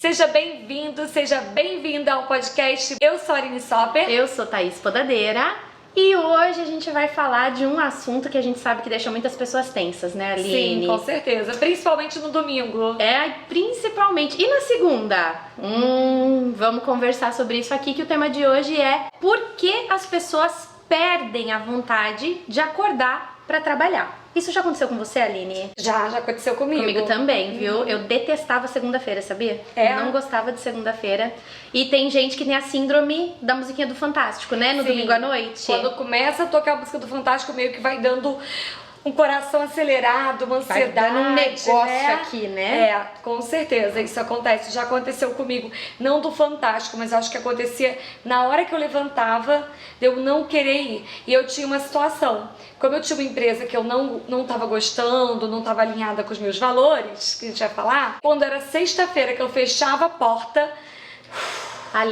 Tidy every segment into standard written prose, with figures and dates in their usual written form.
Seja bem-vindo, seja bem-vinda ao podcast. Eu sou a Aline Sopper. Eu sou Thaís Podadeira. E hoje a gente vai falar de um assunto que a gente sabe que deixa muitas pessoas tensas, né, Aline? Sim, com certeza. Principalmente no domingo. Principalmente. E na segunda? Vamos conversar sobre isso aqui, que o tema de hoje é por que as pessoas perdem a vontade de acordar pra trabalhar. Isso já aconteceu com você, Aline? Já aconteceu comigo. Comigo também, viu? Eu detestava segunda-feira, sabia? Não gostava de segunda-feira. E tem gente que tem a síndrome da musiquinha do Fantástico, né? No domingo à noite. Quando começa a tocar a música do Fantástico, meio que vai dando um coração acelerado, uma ansiedade. Vai dando um negócio, né? Aqui, né? Com certeza, isso acontece. Já aconteceu comigo, não do Fantástico, mas acho que acontecia na hora que eu levantava, de eu não querer ir. E eu tinha uma situação. Como eu tinha uma empresa que eu não tava gostando, não tava alinhada com os meus valores, que a gente vai falar, quando era sexta-feira que eu fechava a porta,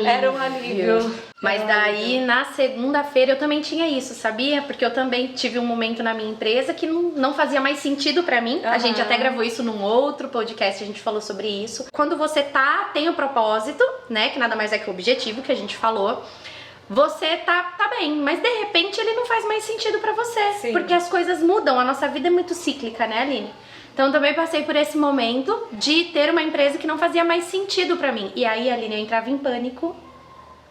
era um alívio. Mas daí, na segunda-feira, eu também tinha isso, sabia? Porque eu também tive um momento na minha empresa que não fazia mais sentido pra mim. A gente até gravou isso num outro podcast, a gente falou sobre isso. Quando você tem o propósito, né? Que nada mais é que o objetivo que a gente falou. Você tá bem, mas de repente ele não faz mais sentido pra você. Sim. Porque as coisas mudam, a nossa vida é muito cíclica, né, Aline? Então também passei por esse momento de ter uma empresa que não fazia mais sentido pra mim. E aí, Aline, eu entrava em pânico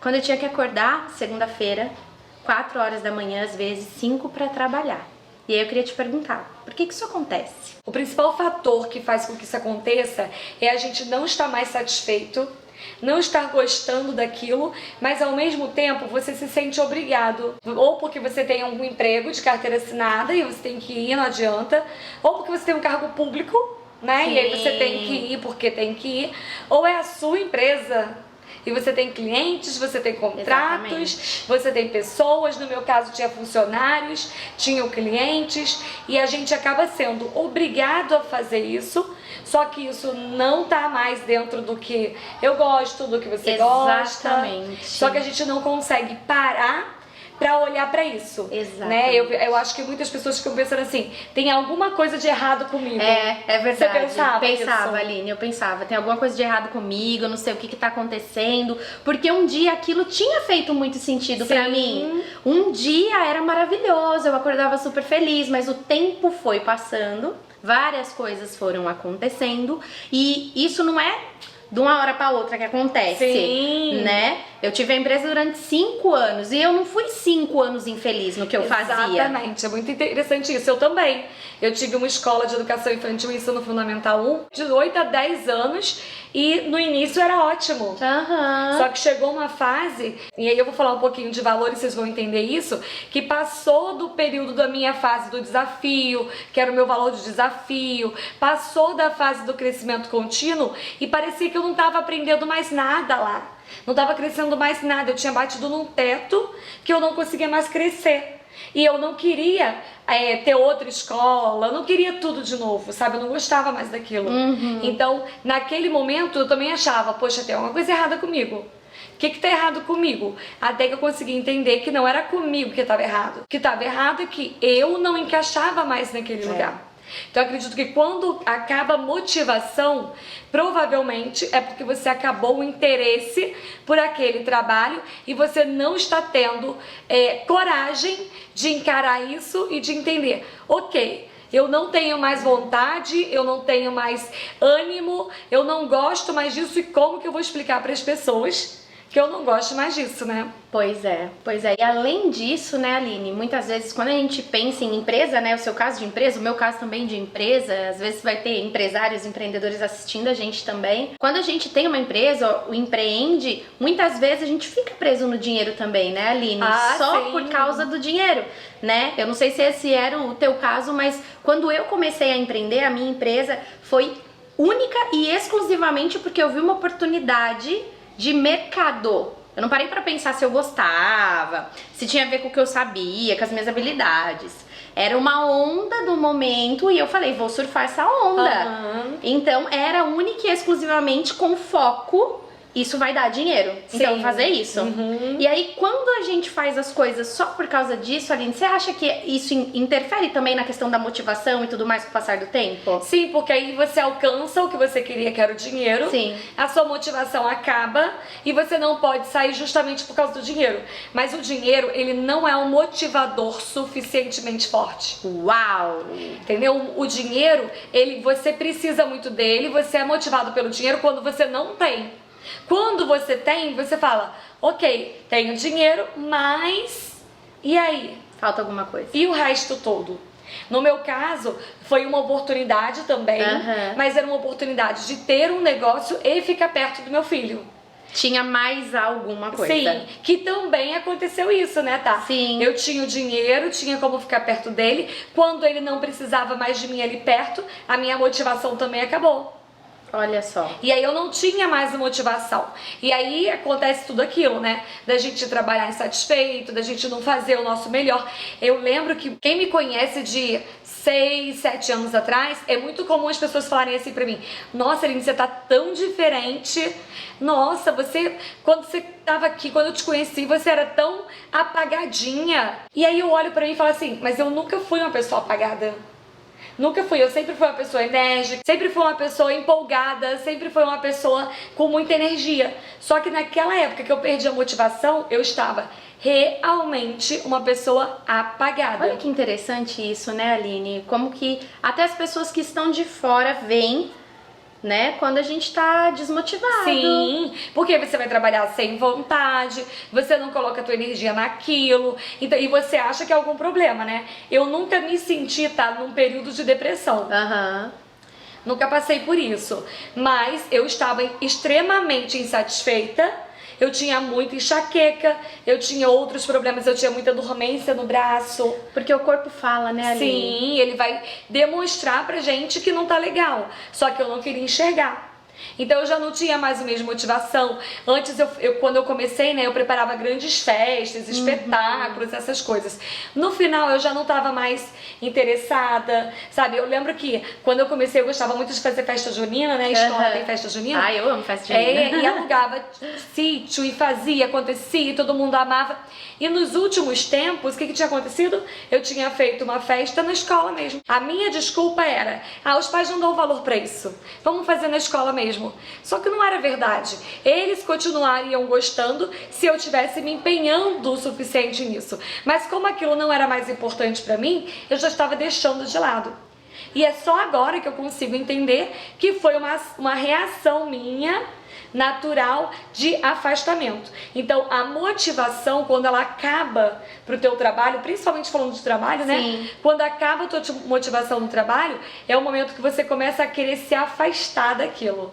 quando eu tinha que acordar segunda-feira, 4 horas da manhã, às vezes 5 pra trabalhar. E aí eu queria te perguntar, por que isso acontece? O principal fator que faz com que isso aconteça é a gente não estar mais satisfeito, não estar gostando daquilo, mas ao mesmo tempo você se sente obrigado, ou porque você tem um emprego de carteira assinada e você tem que ir, não adianta, ou porque você tem um cargo público, né? Sim. E aí você tem que ir porque tem que ir, ou é a sua empresa e você tem clientes, você tem contratos, Exatamente. você tem pessoas, no meu caso tinha funcionários, tinham clientes, e a gente acaba sendo obrigado a fazer isso, só que isso não tá mais dentro do que eu gosto, do que você gosta. Exatamente. Só que a gente não consegue parar pra olhar pra isso. Exatamente. Né? Eu acho que muitas pessoas ficam pensando assim, tem alguma coisa de errado comigo. É verdade. Você pensava isso? Aline, eu pensava, tem alguma coisa de errado comigo, eu não sei o que tá acontecendo, porque um dia aquilo tinha feito muito sentido pra mim. Um dia era maravilhoso, eu acordava super feliz, mas o tempo foi passando, várias coisas foram acontecendo, e isso não é de uma hora pra outra que acontece, né? Eu tive a empresa durante 5 anos e eu não fui 5 anos infeliz no que eu fazia. Exatamente, é muito interessante isso. Eu também. Eu tive uma escola de educação infantil e ensino fundamental 1 de 8 a 10 anos e no início era ótimo. Só que chegou uma fase, e aí eu vou falar um pouquinho de valores, vocês vão entender isso, que passou do período da minha fase do desafio, que era o meu valor de desafio, passou da fase do crescimento contínuo e parecia que eu não estava aprendendo mais nada lá. Não estava crescendo mais nada, eu tinha batido num teto que eu não conseguia mais crescer. E eu não queria ter outra escola, eu não queria tudo de novo, sabe? Eu não gostava mais daquilo. Então, naquele momento, eu também achava, poxa, tem alguma coisa errada comigo. O que tá errado comigo? Até que eu consegui entender que não era comigo que estava errado. O que estava errado é que eu não encaixava mais naquele lugar. Então eu acredito que quando acaba a motivação, provavelmente é porque você acabou o interesse por aquele trabalho e você não está tendo coragem de encarar isso e de entender, ok, eu não tenho mais vontade, eu não tenho mais ânimo, eu não gosto mais disso, e como que eu vou explicar para as pessoas que eu não gosto mais disso, né? Pois é. E além disso, né, Aline, muitas vezes quando a gente pensa em empresa, né, o seu caso de empresa, o meu caso também de empresa, às vezes vai ter empresários, empreendedores assistindo a gente também. Quando a gente tem uma empresa, ou empreende, muitas vezes a gente fica preso no dinheiro também, né, Aline? Só por causa do dinheiro, né? Eu não sei se esse era o teu caso, mas quando eu comecei a empreender, a minha empresa foi única e exclusivamente porque eu vi uma oportunidade de mercado. Eu não parei pra pensar se eu gostava, se tinha a ver com o que eu sabia, com as minhas habilidades. Era uma onda do momento e eu falei, vou surfar essa onda. Então era única e exclusivamente com foco isso vai dar dinheiro, então eu vou fazer isso. E aí, quando a gente faz as coisas só por causa disso, Aline, você acha que isso interfere também na questão da motivação e tudo mais com o passar do tempo? Sim, porque aí você alcança o que você queria, que era o dinheiro. Sim. A sua motivação acaba e você não pode sair justamente por causa do dinheiro. Mas o dinheiro, ele não é um motivador suficientemente forte. Uau! Entendeu? O dinheiro, você precisa muito dele, você é motivado pelo dinheiro quando você não tem. Quando você tem, você fala, ok, tenho dinheiro, mas e aí? Falta alguma coisa. E o resto todo? No meu caso, foi uma oportunidade também, mas era uma oportunidade de ter um negócio e ficar perto do meu filho. Tinha mais alguma coisa. Sim, que também aconteceu isso, né, tá? Sim. Eu tinha o dinheiro, tinha como ficar perto dele. Quando ele não precisava mais de mim ali perto, a minha motivação também acabou. Olha só. E aí eu não tinha mais motivação. E aí acontece tudo aquilo, né? Da gente trabalhar insatisfeito, da gente não fazer o nosso melhor. Eu lembro que quem me conhece de 6, 7 anos atrás, é muito comum as pessoas falarem assim pra mim: nossa, Aline, você tá tão diferente. Nossa, quando você tava aqui, quando eu te conheci, você era tão apagadinha. E aí eu olho pra mim e falo assim, mas eu nunca fui uma pessoa apagada. Nunca fui, eu sempre fui uma pessoa enérgica, sempre fui uma pessoa empolgada, sempre fui uma pessoa com muita energia. Só que naquela época que eu perdi a motivação, eu estava realmente uma pessoa apagada. Olha que interessante isso, né, Aline? Como que até as pessoas que estão de fora veem, né, quando a gente tá desmotivado. Sim, porque você vai trabalhar sem vontade, você não coloca a tua energia naquilo, então, e você acha que é algum problema, né? Eu nunca me senti, num período de depressão. Nunca passei por isso, mas eu estava extremamente insatisfeita. Eu tinha muita enxaqueca, eu tinha outros problemas, eu tinha muita dormência no braço. Porque o corpo fala, né, Aline? Sim, ele vai demonstrar pra gente que não tá legal. Só que eu não queria enxergar. Então eu já não tinha mais a mesma motivação. Antes, quando eu comecei, né, eu preparava grandes festas, espetáculos, essas coisas. No final, eu já não estava mais interessada, sabe? Eu lembro que quando eu comecei, eu gostava muito de fazer festa junina, né? A escola tem festa junina. Ah, eu amo festa junina. E alugava sítio e fazia, acontecia, e todo mundo amava. E nos últimos tempos, o que tinha acontecido? Eu tinha feito uma festa na escola mesmo. A minha desculpa era, os pais não dão valor pra isso. Vamos fazer na escola mesmo. Só que não era verdade. Eles continuariam gostando se eu tivesse me empenhando o suficiente nisso. Mas como aquilo não era mais importante pra mim, eu já estava deixando de lado. E é só agora que eu consigo entender que foi uma reação minha natural de afastamento. Então, a motivação, quando ela acaba pro teu trabalho, principalmente falando de trabalho, né? Sim. Quando acaba a tua motivação no trabalho, é o momento que você começa a querer se afastar daquilo.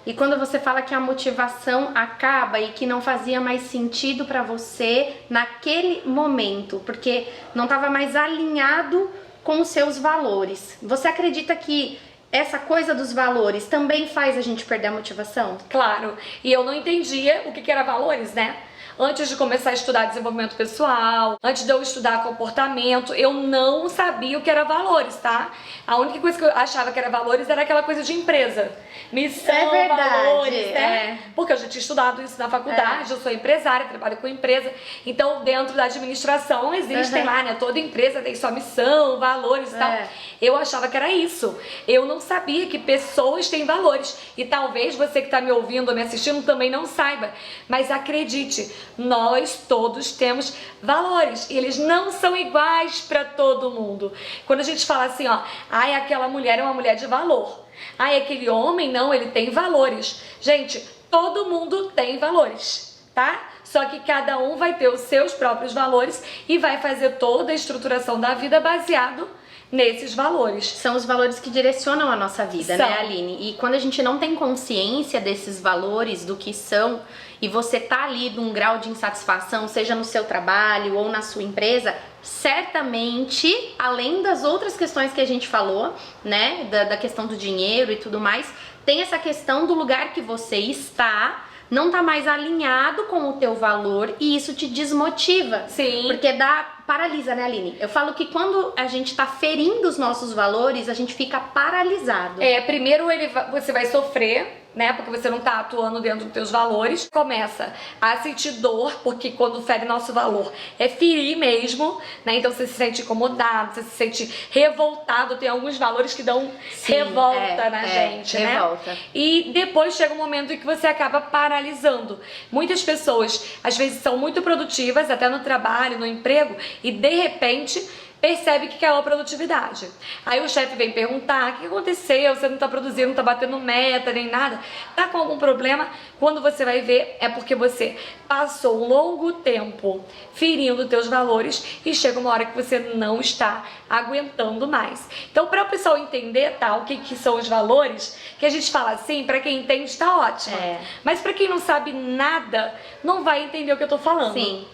E quando você fala que a motivação acaba e que não fazia mais sentido pra você naquele momento, porque não estava mais alinhado com os seus valores. Você acredita que essa coisa dos valores também faz a gente perder a motivação? Claro. E eu não entendia o que era valores, né? Antes de começar a estudar desenvolvimento pessoal, antes de eu estudar comportamento, eu não sabia o que era valores, tá? A única coisa que eu achava que era valores era aquela coisa de empresa. Missão, valores, né? Porque eu já tinha estudado isso na faculdade, eu sou empresária, trabalho com empresa. Então, dentro da administração, existem lá, né? Toda empresa tem sua missão, valores e tal. Eu achava que era isso. Eu não sabia que pessoas têm valores. E talvez você que tá me ouvindo ou me assistindo também não saiba. Mas acredite, nós todos temos valores e eles não são iguais para todo mundo. Quando a gente fala assim, aquela mulher é uma mulher de valor. Aquele homem não, ele tem valores. Gente, todo mundo tem valores, tá? Só que cada um vai ter os seus próprios valores e vai fazer toda a estruturação da vida baseado nesses valores. São os valores que direcionam a nossa vida, né, Aline? E quando a gente não tem consciência desses valores, do que são, e você tá ali num grau de insatisfação, seja no seu trabalho ou na sua empresa, certamente, além das outras questões que a gente falou, né, da questão do dinheiro e tudo mais, tem essa questão do lugar que você está, não tá mais alinhado com o teu valor e isso te desmotiva. Sim. Porque dá paralisa, né, Aline? Eu falo que quando a gente tá ferindo os nossos valores, a gente fica paralisado. Primeiro você vai sofrer, né? Porque você não tá atuando dentro dos teus valores. Começa a sentir dor, porque quando fere nosso valor é ferir mesmo, né? Então você se sente incomodado, você se sente revoltado. Tem alguns valores que dão revolta na gente, né? Revolta. E depois chega um momento em que você acaba paralisando. Muitas pessoas, às vezes, são muito produtivas, até no trabalho, no emprego, e de repente percebe que caiu a produtividade. Aí o chefe vem perguntar: o que aconteceu? Você não tá produzindo, não tá batendo meta, nem nada. Tá com algum problema? Quando você vai ver, é porque você passou um longo tempo ferindo teus valores e chega uma hora que você não está aguentando mais. Então, para o pessoal entender, tá, o que são os valores, que a gente fala assim, para quem entende tá ótimo. Mas para quem não sabe nada, não vai entender o que eu tô falando. Sim.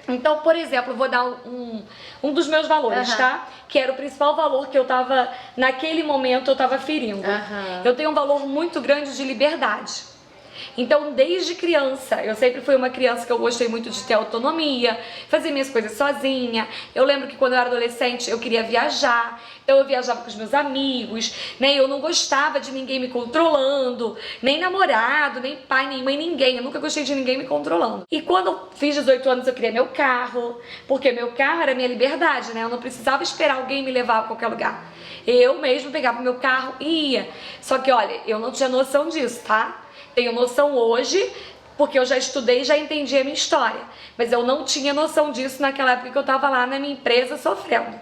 Então, por exemplo, eu vou dar um dos meus valores, tá? Que era o principal valor que eu tava, naquele momento, eu tava ferindo. Eu tenho um valor muito grande de liberdade. Então, desde criança, eu sempre fui uma criança que eu gostei muito de ter autonomia, fazer minhas coisas sozinha. Eu lembro que quando eu era adolescente, eu queria viajar. Então, eu viajava com os meus amigos, né? Eu não gostava de ninguém me controlando, nem namorado, nem pai, nem mãe, ninguém. Eu nunca gostei de ninguém me controlando. E quando eu fiz 18 anos, eu queria meu carro, porque meu carro era minha liberdade, né? Eu não precisava esperar alguém me levar a qualquer lugar. Eu mesmo pegava meu carro e ia. Só que, olha, eu não tinha noção disso, tá? Tenho noção hoje, porque eu já estudei e já entendi a minha história. Mas eu não tinha noção disso naquela época que eu estava lá na minha empresa sofrendo.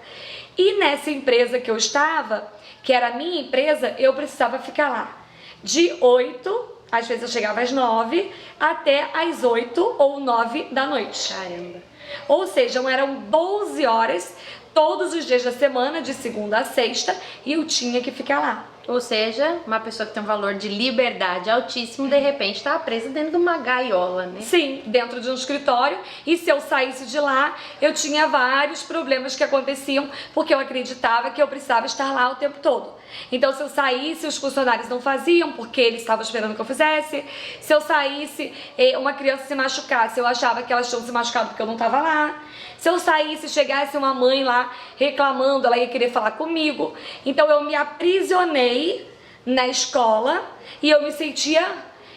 E nessa empresa que eu estava, que era a minha empresa, eu precisava ficar lá de 8, às vezes eu chegava às 9, até às 8 ou 9 da noite. Caramba. Ou seja, eram 12 horas todos os dias da semana, de segunda a sexta, e eu tinha que ficar lá. Ou seja, uma pessoa que tem um valor de liberdade altíssimo, de repente está presa dentro de uma gaiola, né? Sim, dentro de um escritório. E se eu saísse de lá, eu tinha vários problemas que aconteciam, porque eu acreditava que eu precisava estar lá o tempo todo. Então, se eu saísse, os funcionários não faziam, porque eles estavam esperando que eu fizesse. Se eu saísse, uma criança se machucasse, eu achava que elas tinham se machucado porque eu não estava lá. Se eu saísse e chegasse uma mãe lá reclamando, ela ia querer falar comigo. Então, eu me aprisionei na escola e eu me sentia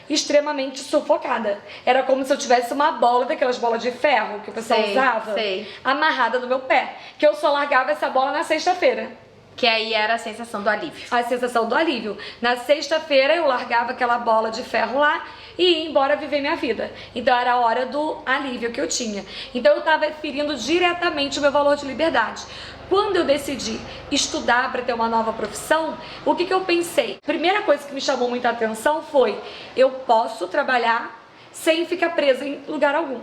extremamente sufocada. Era como se eu tivesse uma bola, daquelas bolas de ferro que o pessoal usava, amarrada no meu pé. Que eu só largava essa bola na sexta-feira. Que aí era a sensação do alívio. A sensação do alívio. Na sexta-feira eu largava aquela bola de ferro lá e ia embora viver minha vida. Então era a hora do alívio que eu tinha. Então eu estava ferindo diretamente o meu valor de liberdade. Quando eu decidi estudar para ter uma nova profissão, o que eu pensei? A primeira coisa que me chamou muita atenção foi: eu posso trabalhar sem ficar presa em lugar algum.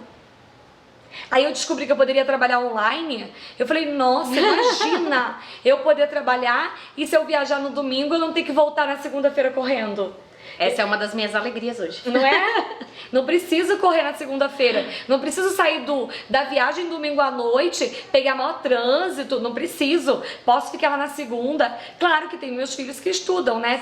Aí eu descobri que eu poderia trabalhar online. Eu falei: nossa, imagina eu poder trabalhar e se eu viajar no domingo eu não ter que voltar na segunda-feira correndo. Essa é uma das minhas alegrias hoje. Não é? Não preciso correr na segunda-feira. Não preciso sair da viagem domingo à noite, pegar maior trânsito. Não preciso. Posso ficar lá na segunda. Claro que tem meus filhos que estudam, né?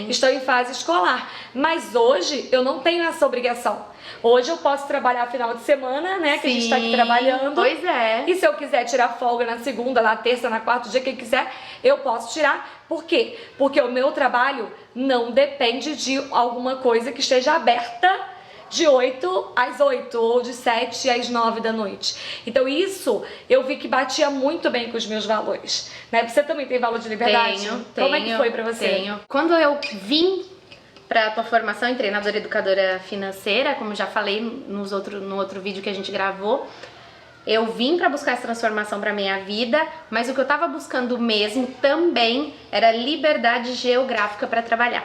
Estão em fase escolar. Mas hoje eu não tenho essa obrigação. Hoje eu posso trabalhar final de semana, né? Que a gente tá aqui trabalhando. Pois é. E se eu quiser tirar folga na segunda, na terça, na quarta, o dia que eu quiser, eu posso tirar. Por quê? Porque o meu trabalho não depende de alguma coisa que esteja aberta de 8 às 8 ou de 7 às 9 da noite. Então isso eu vi que batia muito bem com os meus valores, né? Você também tem valor de liberdade? Tenho. Como é que foi pra você? Tenho. Quando eu vim para a tua formação em treinadora educadora financeira, como já falei no outro vídeo que a gente gravou, eu vim para buscar essa transformação para minha vida, mas o que eu tava buscando mesmo também era liberdade geográfica para trabalhar.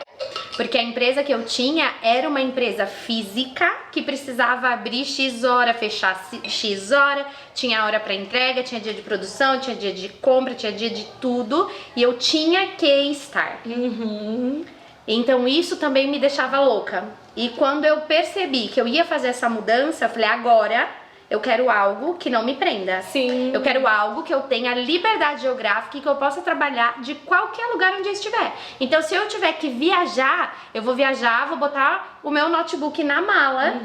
Porque a empresa que eu tinha era uma empresa física que precisava abrir X hora, fechar X hora, tinha hora para entrega, tinha dia de produção, tinha dia de compra, tinha dia de tudo, e eu tinha que estar. Então isso também me deixava louca. E quando eu percebi que eu ia fazer essa mudança, eu falei: agora eu quero algo que não me prenda. Sim. Eu quero algo que eu tenha liberdade geográfica e que eu possa trabalhar de qualquer lugar onde eu estiver. Então, se eu tiver que viajar, eu vou viajar, vou botar o meu notebook na mala.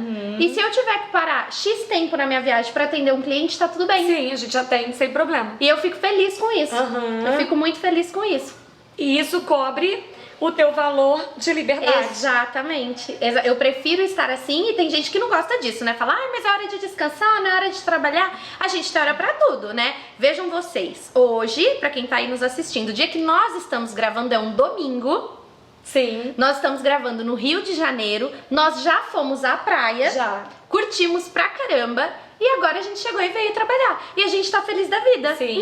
E se eu tiver que parar X tempo na minha viagem pra atender um cliente, tá tudo bem. Sim, a gente atende sem problema. E eu fico feliz com isso. Eu fico muito feliz com isso. E isso cobre o teu valor de liberdade. Exatamente. Eu prefiro estar assim, e tem gente que não gosta disso, né? Fala, mas é hora de descansar, não é hora de trabalhar. A gente tem hora pra tudo, né? Vejam vocês, hoje, pra quem tá aí nos assistindo, o dia que nós estamos gravando é um domingo. Sim. Nós estamos gravando no Rio de Janeiro, nós já fomos à praia, curtimos pra caramba. E agora a gente chegou e veio trabalhar. E a gente tá feliz da vida. Sim.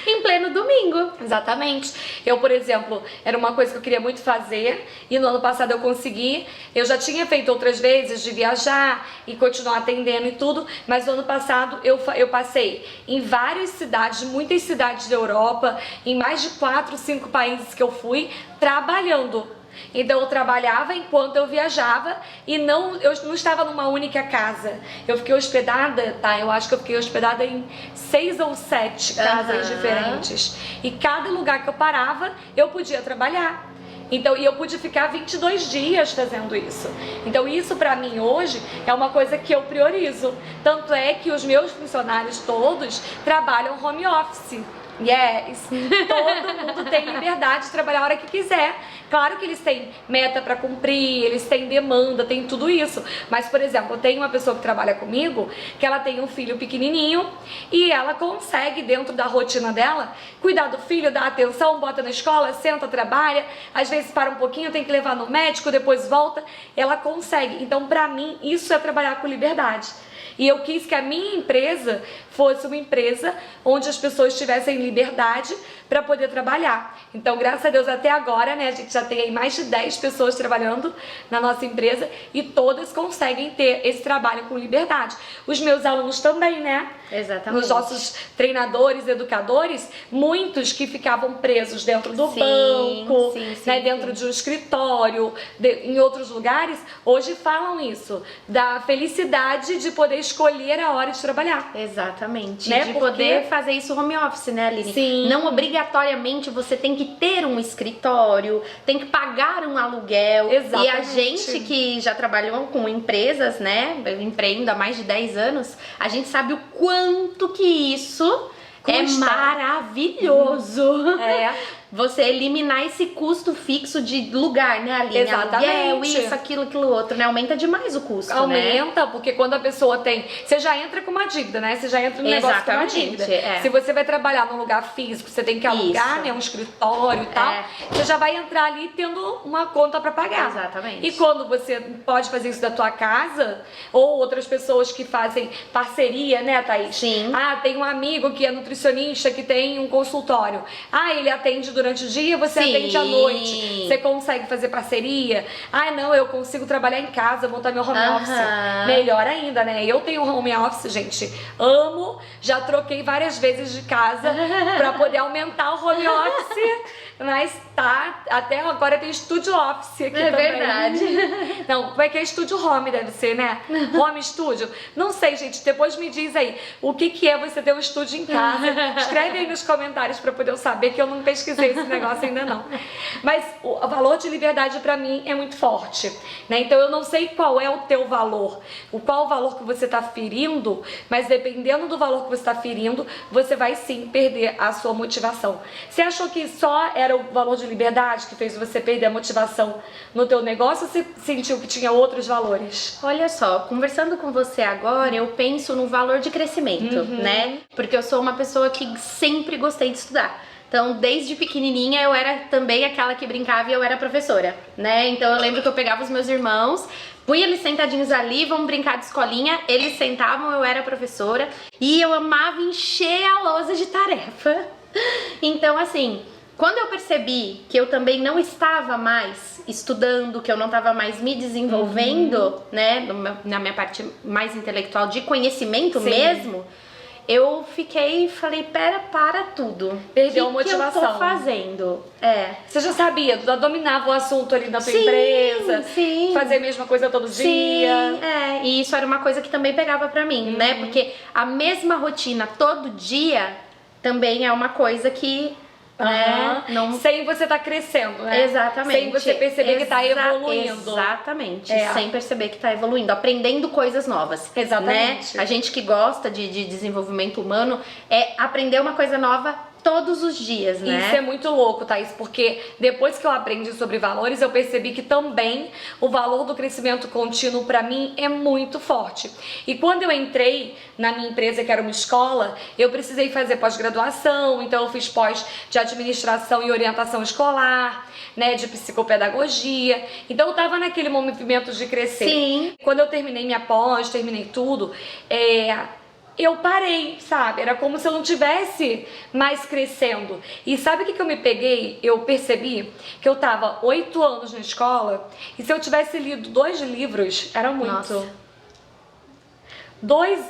Em pleno domingo. Exatamente. Eu, por exemplo, era uma coisa que eu queria muito fazer e no ano passado eu consegui. Eu já tinha feito outras vezes de viajar e continuar atendendo e tudo, mas no ano passado eu passei em várias cidades, muitas cidades da Europa, em mais de 4, 5 países que eu fui trabalhando. Então eu trabalhava enquanto eu viajava e eu não estava numa única casa. Eu fiquei hospedada, eu acho que eu fiquei hospedada em 6 ou 7 casas diferentes. E cada lugar que eu parava, eu podia trabalhar. Então, e eu pude ficar 22 dias fazendo isso. Então isso pra mim hoje é uma coisa que eu priorizo. Tanto é que os meus funcionários todos trabalham home office. Yes, todo mundo tem liberdade de trabalhar a hora que quiser. Claro que eles têm meta para cumprir, eles têm demanda, tem tudo isso. Mas, por exemplo, eu tenho uma pessoa que trabalha comigo, que ela tem um filho pequenininho e ela consegue, dentro da rotina dela, cuidar do filho, dar atenção, bota na escola, senta, trabalha. Às vezes para um pouquinho, tem que levar no médico, depois volta. Ela consegue. Então, pra mim, isso é trabalhar com liberdade. E eu quis que a minha empresa fosse uma empresa onde as pessoas tivessem liberdade para poder trabalhar. Então, graças a Deus, até agora, né, a gente já tem aí mais de 10 pessoas trabalhando na nossa empresa e todas conseguem ter esse trabalho com liberdade. Os meus alunos também, né? Exatamente. Os nossos treinadores, educadores, muitos que ficavam presos dentro do banco, né, dentro de um escritório, em outros lugares, hoje falam isso, da felicidade de poder escolher a hora de trabalhar. Exatamente. Né? De poder fazer isso home office, né, Aline? Sim. Não obrigatoriamente você tem que ter um escritório, tem que pagar um aluguel. Exatamente. E a gente que já trabalhou com empresas, né, eu empreendo há mais de 10 anos, a gente sabe o quanto que isso é maravilhoso. Você eliminar esse custo fixo de lugar, né, Aline? Exatamente. Aluguel, isso, aquilo outro, né? Aumenta demais o custo, Aumenta, né? Porque quando a pessoa tem... Você já entra com uma dívida, né? Você já entra no negócio com uma dívida. Se você vai trabalhar num lugar físico, você tem que alugar, né? Um escritório e tal. Você já vai entrar ali tendo uma conta pra pagar. Exatamente. E quando você pode fazer isso da tua casa, ou outras pessoas que fazem parceria, né, Thaís? Sim. Ah, tem um amigo que é nutricionista, que tem um consultório. Ah, ele atende durante o dia, você atende à noite. Você consegue fazer parceria? Ah, não, eu consigo trabalhar em casa, montar meu home office. Melhor ainda, né? Eu tenho home office, gente. Amo. Já troquei várias vezes de casa pra poder aumentar o home office. Mas tá, até agora tem estúdio office aqui também. É verdade. Não, como é que é estúdio home, deve ser, né? Home estúdio. Não sei, gente, depois me diz aí o que é você ter um estúdio em casa. Escreve aí nos comentários pra poder eu saber, que eu não pesquisei esse negócio ainda não. Mas o valor de liberdade pra mim é muito forte, né? Então eu não sei qual é o teu valor, qual o valor que você tá ferindo, mas dependendo do valor que você tá ferindo, você vai sim perder a sua motivação. Você achou que só era o valor de liberdade que fez você perder a motivação no teu negócio, ou você sentiu que tinha outros valores? Olha só, conversando com você agora, eu penso no valor de crescimento, né? Porque eu sou uma pessoa que sempre gostei de estudar. Então, desde pequenininha, eu era também aquela que brincava e eu era professora, né? Então, eu lembro que eu pegava os meus irmãos, punha eles sentadinhos ali, vamos brincar de escolinha, eles sentavam, eu era professora e eu amava encher a lousa de tarefa. Então, assim, quando eu percebi que eu também não estava mais estudando, que eu não estava mais me desenvolvendo, né, na minha parte mais intelectual de conhecimento mesmo, eu fiquei e falei, para tudo. Perdeu a O que eu motivação. tô fazendo? Você já sabia, já dominava o assunto ali na tua Sim, empresa, sim. fazer a mesma coisa todo Sim, dia. e isso era uma coisa que também pegava pra mim, né? Porque a mesma rotina todo dia também é uma coisa que, né, não... Sem você tá crescendo, né? Exatamente. Sem você perceber que tá evoluindo. Exatamente. É. Sem perceber que tá evoluindo, aprendendo coisas novas. Exatamente. Né? A gente que gosta de desenvolvimento humano é aprender uma coisa nova todos os dias, né? Isso é muito louco, Thaís, porque depois que eu aprendi sobre valores, eu percebi que também o valor do crescimento contínuo pra mim é muito forte. E quando eu entrei na minha empresa, que era uma escola, eu precisei fazer pós-graduação, então eu fiz pós de administração e orientação escolar, né, de psicopedagogia. Então eu tava naquele movimento de crescer. Sim. Quando eu terminei minha pós, terminei tudo, eu parei, sabe? Era como se eu não tivesse mais crescendo. E sabe o que eu me peguei? Eu percebi que eu tava 8 anos na escola e se eu tivesse lido 2 livros, era muito. Nossa.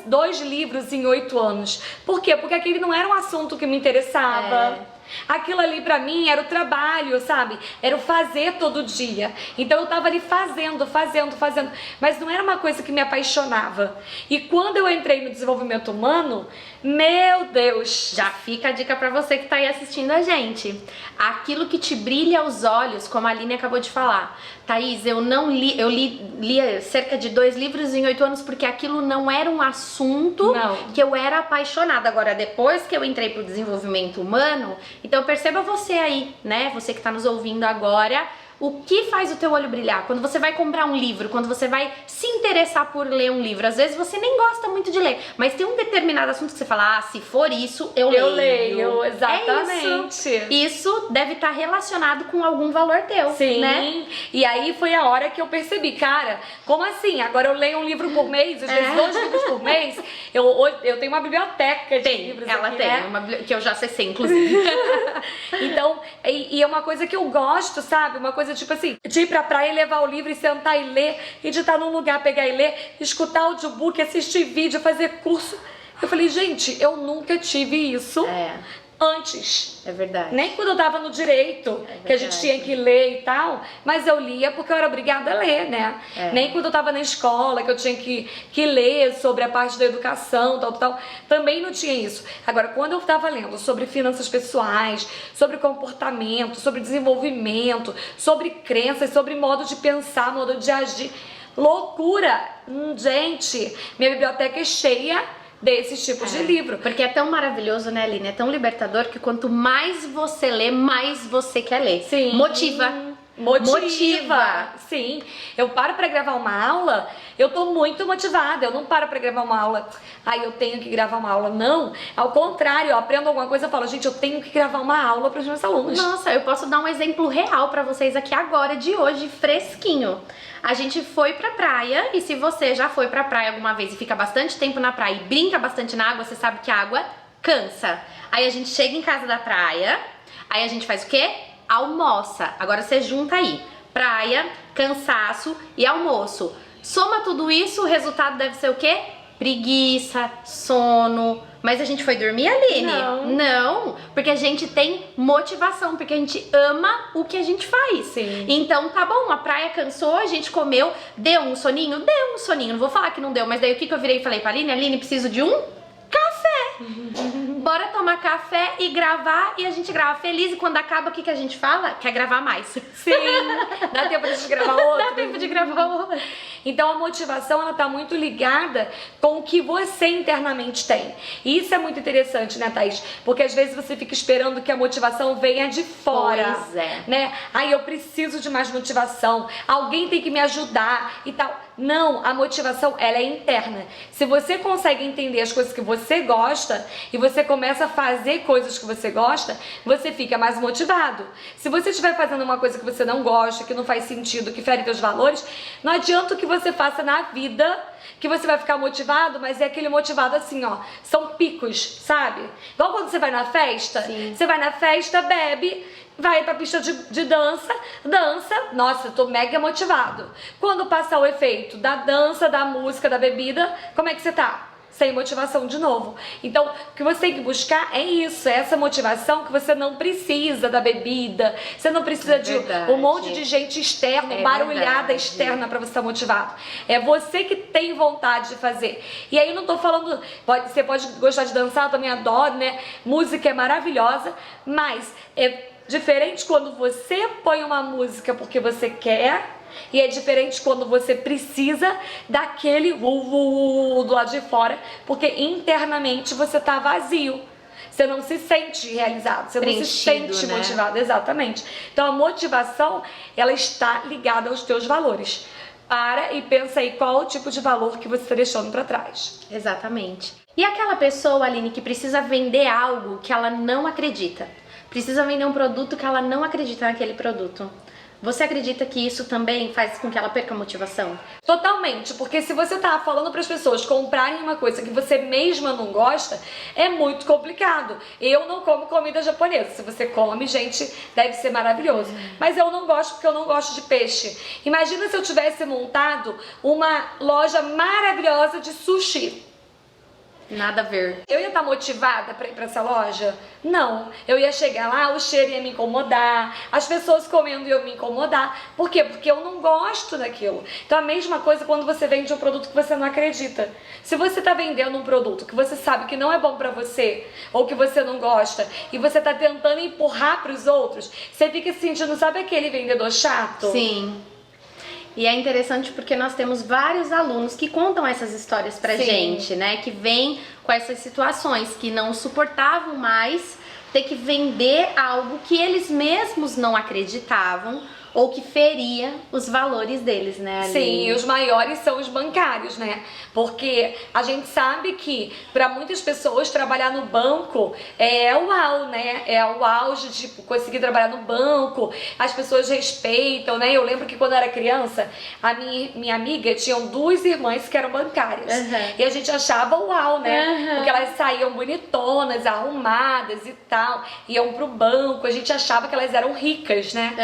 Dois livros em 8 anos. Por quê? Porque aquele não era um assunto que me interessava. Aquilo ali pra mim era o trabalho, sabe? Era o fazer todo dia. Então eu tava ali fazendo. Mas não era uma coisa que me apaixonava. E quando eu entrei no desenvolvimento humano, meu Deus! Já fica a dica pra você que tá aí assistindo a gente. Aquilo que te brilha aos olhos, como a Aline acabou de falar. Thaís, eu li cerca de 2 livros em 8 anos porque aquilo não era um assunto que eu era apaixonada. Agora, depois que eu entrei pro desenvolvimento humano, então perceba você aí, né? Você que tá nos ouvindo agora, o que faz o teu olho brilhar? Quando você vai comprar um livro, quando você vai se interessar por ler um livro, às vezes você nem gosta muito de ler, mas tem um determinado assunto que você fala, se for isso, eu leio. Exatamente. É isso deve estar relacionado com algum valor teu, Sim. né? E aí foi a hora que eu percebi, cara, como assim? Agora eu leio um livro por mês, às vezes 2 livros por mês. Eu tenho uma biblioteca de livros ela aqui, tem, né? que eu já acessei, inclusive. Então, e é uma coisa que eu gosto, sabe? Uma coisa tipo assim, de ir pra praia e levar o livro e sentar e ler, e de estar num lugar, pegar e ler, escutar audiobook, assistir vídeo, fazer curso. Eu falei, gente, eu nunca tive isso antes. É verdade. Nem quando eu tava no direito, que a gente tinha que ler e tal, mas eu lia porque eu era obrigada a ler, né? Nem quando eu tava na escola, que eu tinha que ler sobre a parte da educação, tal, também não tinha isso. Agora, quando eu tava lendo sobre finanças pessoais, sobre comportamento, sobre desenvolvimento, sobre crenças, sobre modo de pensar, modo de agir, loucura! Gente, minha biblioteca é cheia desses tipos de livro. Porque é tão maravilhoso, né, Aline? É tão libertador que quanto mais você lê, mais você quer ler. Sim. Motiva. Sim. Eu paro pra gravar uma aula, eu tô muito motivada. Eu não paro pra gravar uma aula, eu tenho que gravar uma aula. Não, ao contrário, eu aprendo alguma coisa e falo, gente, eu tenho que gravar uma aula pros meus alunos. Nossa, eu posso dar um exemplo real pra vocês aqui agora, de hoje, fresquinho. A gente foi pra praia, e se você já foi pra praia alguma vez e fica bastante tempo na praia e brinca bastante na água, você sabe que a água cansa. Aí a gente chega em casa da praia, aí a gente faz o quê? Almoça. Agora você junta aí praia, cansaço e almoço. Soma tudo isso, o resultado deve ser o quê? Preguiça, sono. Mas a gente foi dormir, Aline? Não, porque a gente tem motivação, porque a gente ama o que a gente faz. Sim. Então tá bom, a praia cansou, a gente comeu, deu um soninho? Deu um soninho, não vou falar que não deu, mas daí o que eu virei e falei pra Aline? Aline, preciso de um café. Bora tomar café e gravar, e a gente grava feliz, e quando acaba, o que a gente fala? Quer gravar mais. Sim, dá tempo de gravar outro. Dá tempo de gravar outro. Então a motivação, ela tá muito ligada com o que você internamente tem. E isso é muito interessante, né, Thaís? Porque às vezes você fica esperando que a motivação venha de fora. Pois é. Né? Eu preciso de mais motivação, alguém tem que me ajudar e tal. Não, a motivação, ela é interna. Se você consegue entender as coisas que você gosta e você começa a fazer coisas que você gosta, você fica mais motivado. Se você estiver fazendo uma coisa que você não gosta, que não faz sentido, que fere seus valores, não adianta o que você faça na vida que você vai ficar motivado, mas é aquele motivado assim, ó, são picos, sabe? Igual quando você vai na festa, você vai na festa, bebe, vai pra pista de dança, nossa, eu tô mega motivado. Quando passa o efeito da dança, da música, da bebida, como é que você tá? sem motivação de novo. Então, o que você tem que buscar é isso, é essa motivação que você não precisa da bebida, você não precisa de um monte de gente externa, barulhada externa para você estar motivado. É você que tem vontade de fazer. E aí eu não tô falando, você pode gostar de dançar, eu também adoro, né? Música é maravilhosa, mas é diferente quando você põe uma música porque você quer. E é diferente quando você precisa daquele do lado de fora, porque internamente você tá vazio. Você não se sente realizado, você não se sente motivado, exatamente. Então a motivação, ela está ligada aos teus valores. Para e pensa aí qual o tipo de valor que você está deixando para trás. Exatamente. E aquela pessoa, Aline, que precisa vender algo que ela não acredita, precisa vender um produto que ela não acredita naquele produto. Você acredita que isso também faz com que ela perca a motivação? Totalmente, porque se você tá falando para as pessoas comprarem uma coisa que você mesma não gosta, é muito complicado. Eu não como comida japonesa. Se você come, gente, deve ser maravilhoso. Mas eu não gosto porque eu não gosto de peixe. Imagina se eu tivesse montado uma loja maravilhosa de sushi. Nada a ver. Eu ia estar motivada para ir para essa loja? Não. Eu ia chegar lá, o cheiro ia me incomodar, as pessoas comendo iam me incomodar. Por quê? Porque eu não gosto daquilo. Então a mesma coisa quando você vende um produto que você não acredita. Se você está vendendo um produto que você sabe que não é bom para você, ou que você não gosta, e você está tentando empurrar para os outros, você fica se sentindo, sabe aquele vendedor chato? Sim. E é interessante porque nós temos vários alunos que contam essas histórias pra gente, né? Que vêm com essas situações, que não suportavam mais ter que vender algo que eles mesmos não acreditavam ou que feria os valores deles, né, Aline? Sim, os maiores são os bancários, né? Porque a gente sabe que para muitas pessoas trabalhar no banco é uau, né? É o auge, tipo, conseguir trabalhar no banco, as pessoas respeitam, né? Eu lembro que quando eu era criança, a minha amiga tinham duas irmãs que eram bancárias. E a gente achava uau, né? Porque elas saíam bonitonas, arrumadas e tal, iam pro banco, a gente achava que elas eram ricas, né?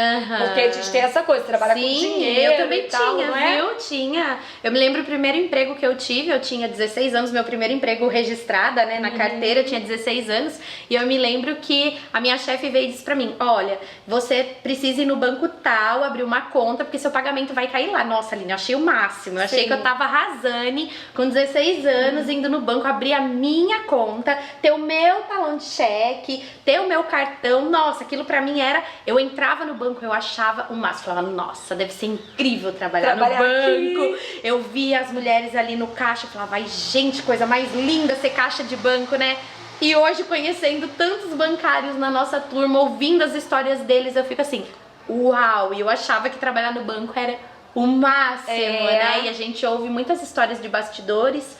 Porque a gente tem essa coisa, trabalhar com dinheiro. Eu também e tal, tinha, não é? viu? Tinha. Eu me lembro o primeiro emprego que eu tive, eu tinha 16 anos, meu primeiro emprego registrada, né, na carteira, eu tinha 16 anos, e eu me lembro que a minha chefe veio e disse pra mim, olha, você precisa ir no banco tal, abrir uma conta, porque seu pagamento vai cair lá. Nossa, Aline, eu achei o máximo, eu achei que eu tava arrasando, com 16 anos, indo no banco, abrir a minha conta, ter o meu talão de cheque, ter o meu cartão, nossa, aquilo pra mim era, eu entrava no banco, eu achava o máximo, falava, nossa, deve ser incrível trabalhar no banco, aqui. Eu via as mulheres ali no caixa, falava, ai gente, coisa mais linda ser caixa de banco, né? E hoje, conhecendo tantos bancários na nossa turma, ouvindo as histórias deles, eu fico assim, uau, e eu achava que trabalhar no banco era o máximo, né? E a gente ouve muitas histórias de bastidores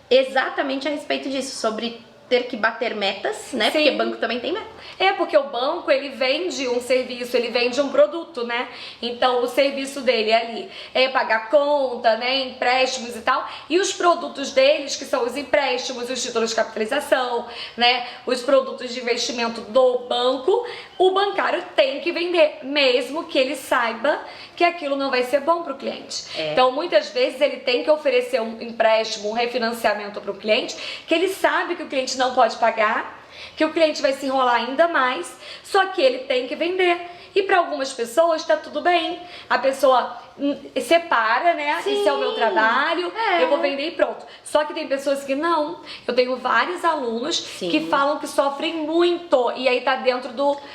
exatamente a respeito disso, sobre ter que bater metas, né? Porque banco também tem meta. É, porque o banco, ele vende um serviço, ele vende um produto, né? Então, o serviço dele ali é pagar conta, né? Empréstimos e tal. E os produtos deles, que são os empréstimos, os títulos de capitalização, né? Os produtos de investimento do banco, o bancário tem que vender, mesmo que ele saiba que aquilo não vai ser bom para o cliente. Então, muitas vezes, ele tem que oferecer um empréstimo, um refinanciamento para o cliente, que ele sabe que o cliente não pode pagar, que o cliente vai se enrolar ainda mais, só que ele tem que vender. E para algumas pessoas tá tudo bem. A pessoa separa, né? Esse é o meu trabalho, eu vou vender e pronto. Só que tem pessoas que não. Eu tenho vários alunos que falam que sofrem muito. E aí tá dentro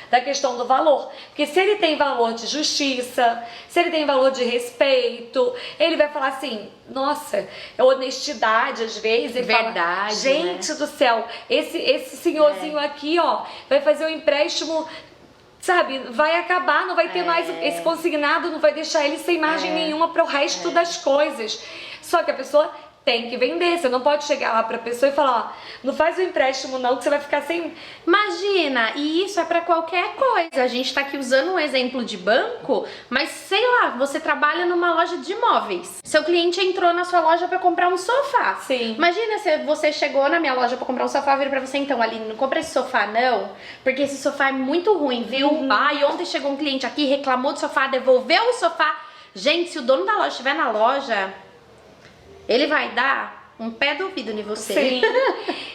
da questão do valor. Porque se ele tem valor de justiça, se ele tem valor de respeito, ele vai falar assim, nossa, é honestidade às vezes. Ele fala, gente do céu, esse senhorzinho aqui, ó, vai fazer um empréstimo, sabe, vai acabar, não vai ter mais esse consignado, não vai deixar ele sem margem nenhuma para o resto das coisas. Só que a pessoa tem que vender, você não pode chegar lá pra pessoa e falar, ó, não faz o empréstimo não, que você vai ficar sem... Imagina, e isso é pra qualquer coisa. A gente tá aqui usando um exemplo de banco, mas sei lá, você trabalha numa loja de imóveis. Seu cliente entrou na sua loja pra comprar um sofá. Imagina se você chegou na minha loja pra comprar um sofá, vira pra você, então, Aline, não compra esse sofá não, porque esse sofá é muito ruim, viu? E ontem chegou um cliente aqui, reclamou do sofá, devolveu o sofá. Gente, se o dono da loja estiver na loja, ele vai dar um pé do ouvido em você. Sim.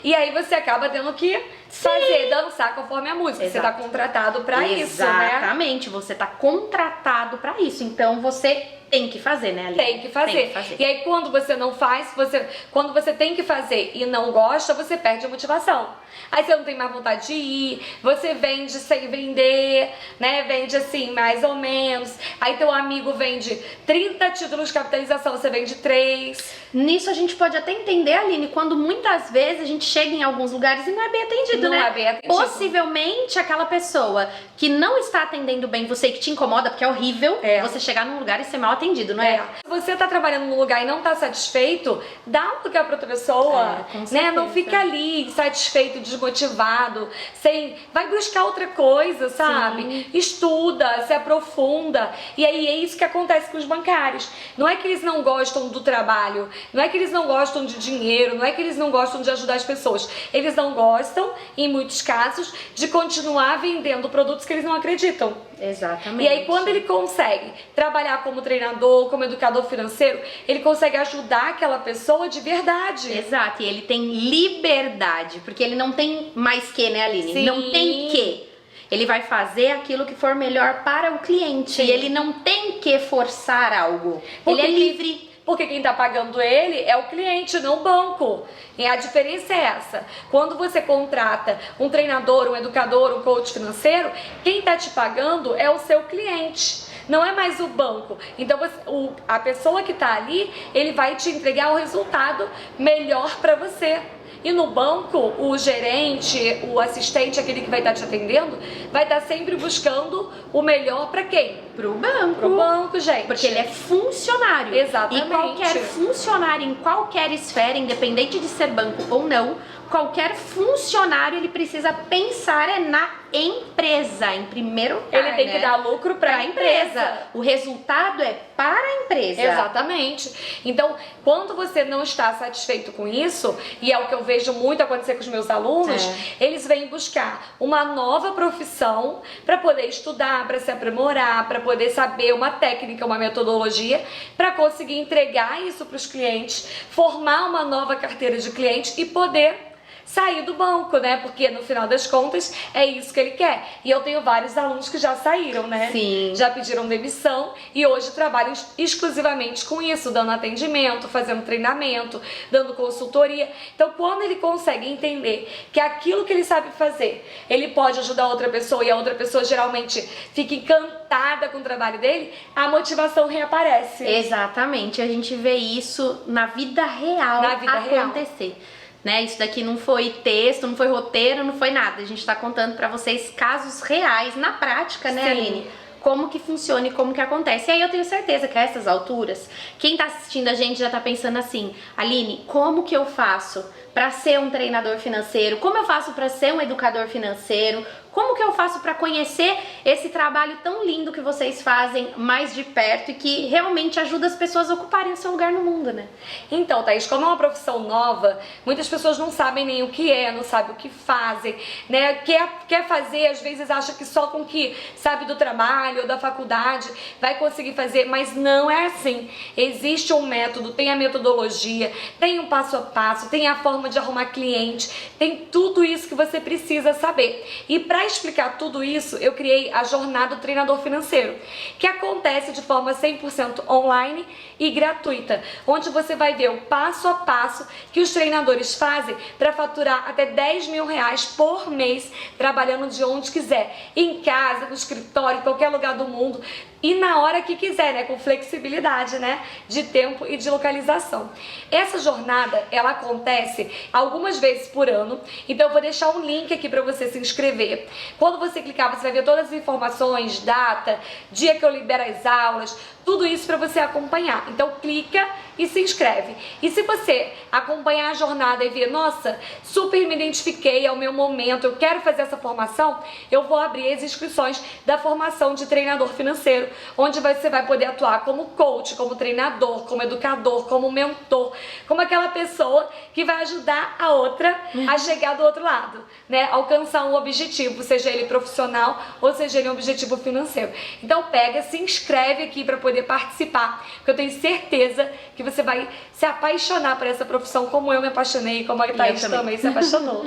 E aí você acaba tendo que fazer, dançar conforme a música. Exato. Você tá contratado pra isso, né? Exatamente, você tá contratado pra isso. Então você tem que fazer, né, Aline? Tem que fazer. E aí quando você não faz, quando você tem que fazer e não gosta, você perde a motivação. Aí você não tem mais vontade de ir, você vende sem vender, né? Vende assim, mais ou menos. Aí teu amigo vende 30 títulos de capitalização, você vende 3. Nisso a gente pode até entender, Aline, quando muitas vezes a gente chega em alguns lugares e não é bem atendido, Não né? é bem atendido. Possivelmente aquela pessoa que não está atendendo bem você e que te incomoda, porque é horrível você chegar num lugar e ser mal atendido, não é? Se você tá trabalhando num lugar e não tá satisfeito, dá um lugar pra outra pessoa, com né? certeza. Não fica ali insatisfeito, desmotivado, vai buscar outra coisa, sabe? Sim. Estuda, se aprofunda. E aí é isso que acontece com os bancários. Não é que eles não gostam do trabalho, não é que eles não gostam de dinheiro, não é que eles não gostam de ajudar as pessoas. Eles não gostam, em muitos casos, de continuar vendendo produtos que eles não acreditam. Exatamente. E aí quando ele consegue trabalhar como treinador, como educador financeiro, ele consegue ajudar aquela pessoa de verdade. Exato, e ele tem liberdade, porque ele não tem mais que, né, Aline? Sim. Não tem que. Ele vai fazer aquilo que for melhor para o cliente. Sim. E ele não tem que forçar algo. Porque ele é livre. Porque quem está pagando ele é o cliente, não o banco. E a diferença é essa. Quando você contrata um treinador, um educador, um coach financeiro, quem está te pagando é o seu cliente. Não é mais o banco. Então a pessoa que está ali, ele vai te entregar o resultado melhor para você. E no banco, o gerente, o assistente, aquele que vai estar te atendendo, vai estar sempre buscando o melhor para quem? Pro banco. Pro banco, gente. Porque ele é funcionário. Exatamente. E qualquer funcionário em qualquer esfera, independente de ser banco ou não, qualquer funcionário ele precisa pensar na empresa em primeiro lugar. Ele tem que dar lucro para a empresa. O resultado é para a empresa. Exatamente. Então, quando você não está satisfeito com isso, e é o que eu vejo muito acontecer com os meus alunos, eles vêm buscar uma nova profissão para poder estudar, para se aprimorar, para poder saber uma técnica, uma metodologia, para conseguir entregar isso para os clientes, formar uma nova carteira de clientes e poder sair do banco, né? Porque no final das contas é isso que ele quer. E eu tenho vários alunos que já saíram, né? Sim. Já pediram demissão e hoje trabalham exclusivamente com isso, dando atendimento, fazendo treinamento, dando consultoria. Então, quando ele consegue entender que aquilo que ele sabe fazer, ele pode ajudar outra pessoa e a outra pessoa geralmente fica encantada com o trabalho dele, a motivação reaparece. Exatamente. A gente vê isso na vida real acontecer. Né? Isso daqui não foi texto, não foi roteiro, não foi nada. A gente tá contando pra vocês casos reais, na prática, né, Sim. Aline? Como que funciona e como que acontece. E aí eu tenho certeza que a essas alturas, quem tá assistindo a gente já tá pensando assim: Aline, como que eu faço pra ser um treinador financeiro? Como eu faço pra ser um educador financeiro? Como que eu faço para conhecer esse trabalho tão lindo que vocês fazem mais de perto e que realmente ajuda as pessoas a ocuparem o seu lugar no mundo, né? Então, Thaís, como é uma profissão nova, muitas pessoas não sabem nem o que é, não sabem o que fazem, né? Quer fazer, às vezes acha que só com que sabe do trabalho ou da faculdade vai conseguir fazer, mas não é assim. Existe um método, tem a metodologia, tem um passo a passo, tem a forma de arrumar cliente, tem tudo isso que você precisa saber. E para explicar tudo isso, eu criei a Jornada do Treinador Financeiro, que acontece de forma 100% online e gratuita, onde você vai ver o passo a passo que os treinadores fazem para faturar até 10 mil reais por mês, trabalhando de onde quiser, em casa, no escritório, em qualquer lugar do mundo, e na hora que quiser, né, com flexibilidade, né, de tempo e de localização. Essa jornada, ela acontece algumas vezes por ano, então eu vou deixar um link aqui para você se inscrever. Quando você clicar, você vai ver todas as informações, data, dia que eu libero as aulas, tudo isso para você acompanhar. Então clica e se inscreve. E se você acompanhar a jornada e ver, nossa, super me identifiquei, é o meu momento, eu quero fazer essa formação, eu vou abrir as inscrições da formação de treinador financeiro, onde você vai poder atuar como coach, como treinador, como educador, como mentor, como aquela pessoa que vai ajudar a outra a chegar do outro lado, né? Alcançar um objetivo, seja ele profissional ou seja ele um objetivo financeiro. Então pega, se inscreve aqui para poder participar, porque eu tenho certeza que você vai se apaixonar por essa profissão, como eu me apaixonei, como a Thaís também se apaixonou.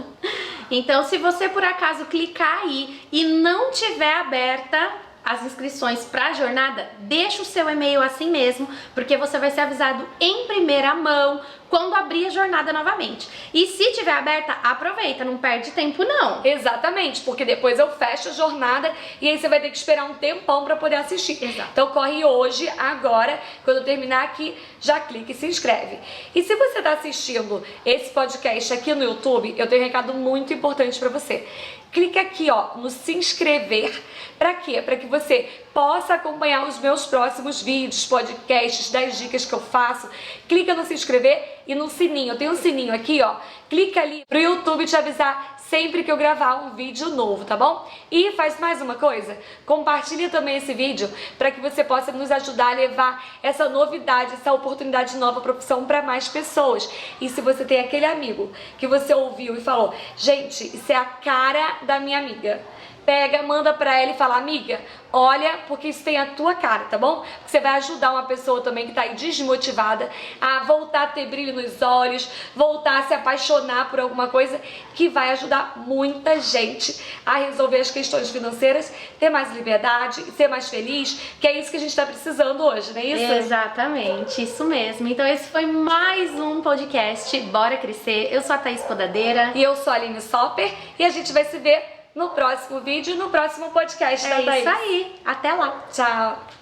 Então, se você por acaso clicar aí e não tiver aberta as inscrições para a jornada, deixa o seu e-mail assim mesmo, porque você vai ser avisado em primeira mão quando abrir a jornada novamente. E se tiver aberta, aproveita, não perde tempo não. Exatamente, porque depois eu fecho a jornada e aí você vai ter que esperar um tempão para poder assistir. Exato. Então corre hoje, agora, quando eu terminar aqui, já clica e se inscreve. E se você está assistindo esse podcast aqui no YouTube, eu tenho um recado muito importante para você. Clica aqui, ó, no se inscrever. Para quê? Para que você possa acompanhar os meus próximos vídeos, podcasts, das dicas que eu faço. Clica no se inscrever e no sininho. Tem um sininho aqui, ó. Clica ali pro YouTube te avisar sempre que eu gravar um vídeo novo, tá bom? E faz mais uma coisa, compartilha também esse vídeo para que você possa nos ajudar a levar essa novidade, essa oportunidade de nova profissão para mais pessoas. E se você tem aquele amigo que você ouviu e falou, gente, isso é a cara da minha amiga, pega, manda pra ela e fala, amiga, olha, porque isso tem a tua cara, tá bom? Você vai ajudar uma pessoa também que tá aí desmotivada a voltar a ter brilho nos olhos, voltar a se apaixonar por alguma coisa, que vai ajudar muita gente a resolver as questões financeiras, ter mais liberdade, ser mais feliz, que é isso que a gente tá precisando hoje, não é isso? Exatamente, isso mesmo. Então esse foi mais um podcast Bora Crescer. Eu sou a Thaís Podadeira. E eu sou a Aline Sopper e a gente vai se ver no próximo vídeo, no próximo podcast da Thaís. É isso aí. Até lá. Tchau.